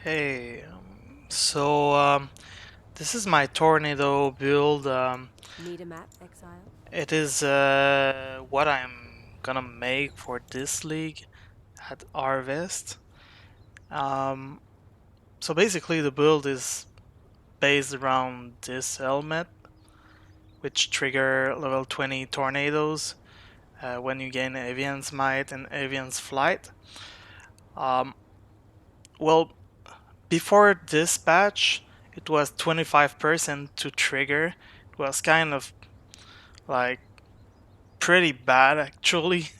Hey, this is my tornado build. Need a map, Exile? It is what I'm gonna make for this league at Harvest. Um, so basically, the build is based around this helmet, which trigger level 20 tornadoes when you gain Avian's Might and Avian's Flight. Um, well, before this patch, it was 25% to trigger. It was kind of like pretty bad actually.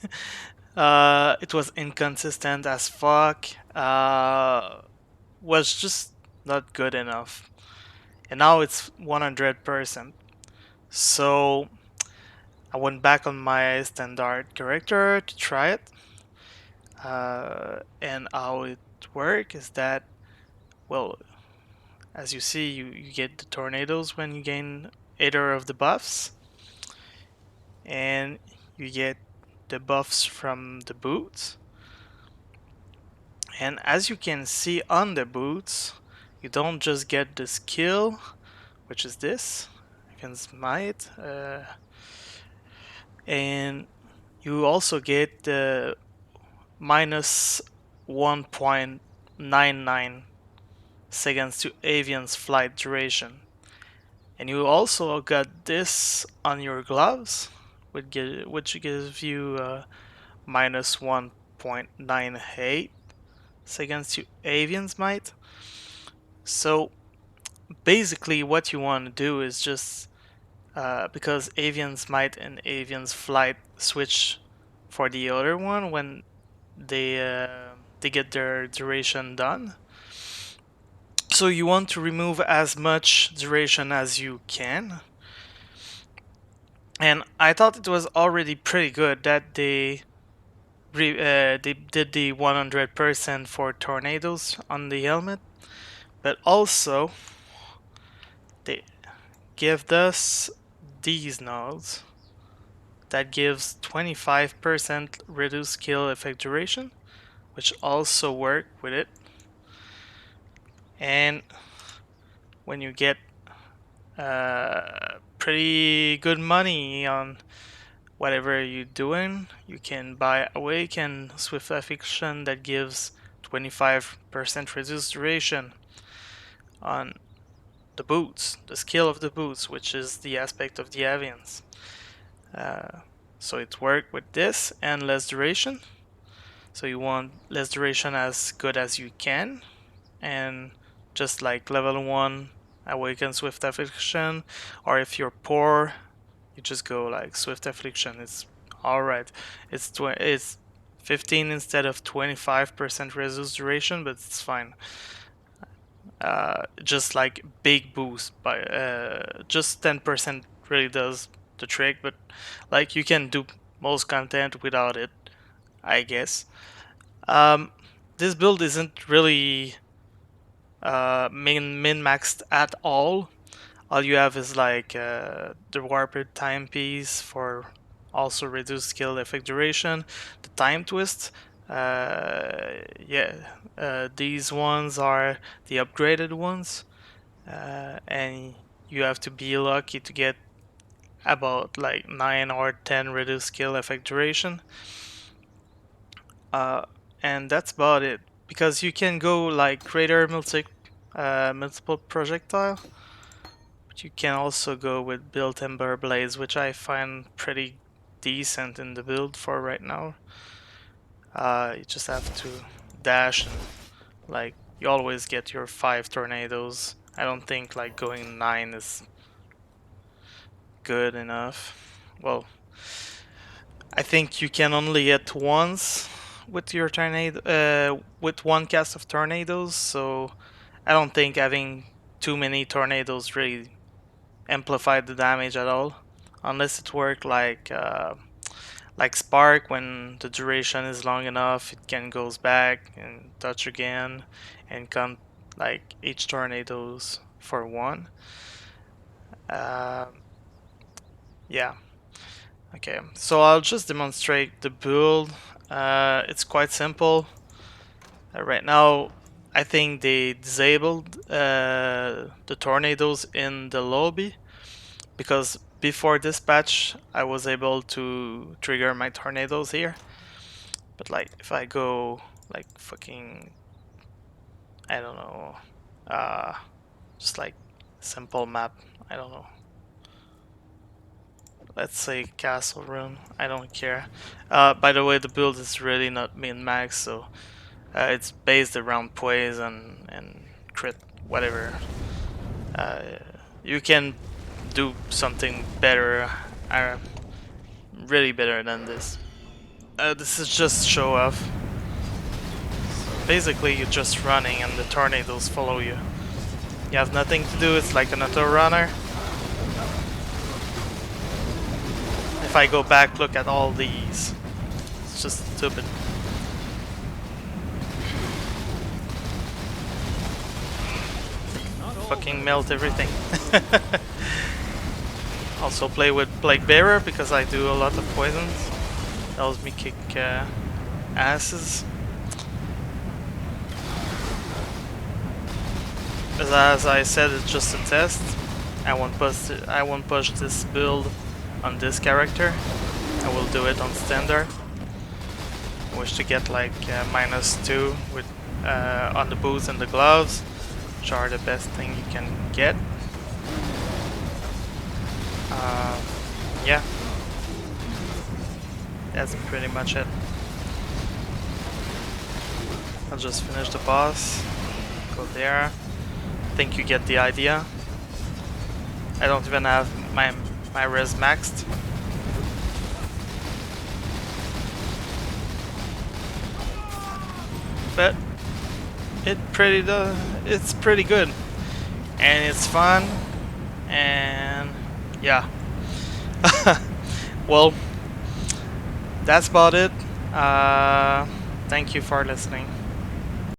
It was inconsistent as fuck. Was just not good enough. And now it's 100%. So I went back on my standard character to try it. And how it works is that, well, as you see, you get the tornadoes when you gain either of the buffs, and you get the buffs from the boots. And as you can see on the boots, you don't just get the skill, which is this, against Might, and you also get the minus 1.99 seconds to Avian's flight duration. And you also got this on your gloves, which gives you minus 1.98 seconds to Avian's Might. So basically, what you want to do is just because Avian's Might and Avian's Flight switch for the other one when they get their duration done. So you want to remove as much duration as you can. And I thought it was already pretty good that they did the 100% for tornadoes on the helmet, but also they give us these nodes that gives 25% reduced skill effect duration, which also work with it. And when you get pretty good money on whatever you're doing, you can buy Awaken Swift Affliction that gives 25% reduced duration on the boots, the skill of the boots, which is the aspect of the avians. So it works with this and less duration. So you want less duration as good as you can, and just like level 1 Awaken Swift Affliction, or if you're poor, you just go like Swift Affliction. It's alright. It's 15 instead of 25% reduced duration, but it's fine. Just like big boost by just 10% really does the trick, but like you can do most content without it, I guess. Um, this build isn't really min maxed at all. All you have is like the warped timepiece for also reduced skill effect duration, the time twist. Yeah, these ones are the upgraded ones, and you have to be lucky to get about like 9 or 10 reduced skill effect duration. Uh, and that's about it, because you can go like greater multiple projectile, but you can also go with built ember blades, which I find pretty decent in the build for right now. You just have to dash, and like you always get your 5 tornadoes. I don't think like going 9 is good enough. Well, I think you can only hit once with your tornado, with one cast of tornadoes. So I don't think having too many tornadoes really amplified the damage at all, unless it worked like Spark. When the duration is long enough, it can goes back and touch again, and count like each tornadoes for one. Um, yeah. Okay, so I'll just demonstrate the build. It's quite simple. Right now, I think they disabled the tornadoes in the lobby, because before this patch I was able to trigger my tornadoes here. But like if I go like fucking, I don't know, uh just like simple map, I don't know. Let's say castle rune. I don't care. By the way, the build is really not min max, so it's based around poise and crit, whatever. Uh, you can do something better, really better than this. This is just show off. Basically, you're just running and the tornadoes follow you. You have nothing to do, it's like an auto runner. If I go back, look at all these. It's just stupid. Fucking melt everything. Also play with Plague Bearer because I do a lot of poisons. Helps me kick asses. As I said, it's just a test. I won't push this build on this character. I will do it on standard. I wish to get like -2 with on the boots and the gloves, which are the best thing you can get. Yeah, that's pretty much it. I'll just finish the boss, go there. I think you get the idea. I don't even have my res maxed. But it's pretty good. And it's fun. And yeah. Well, that's about it. Thank you for listening.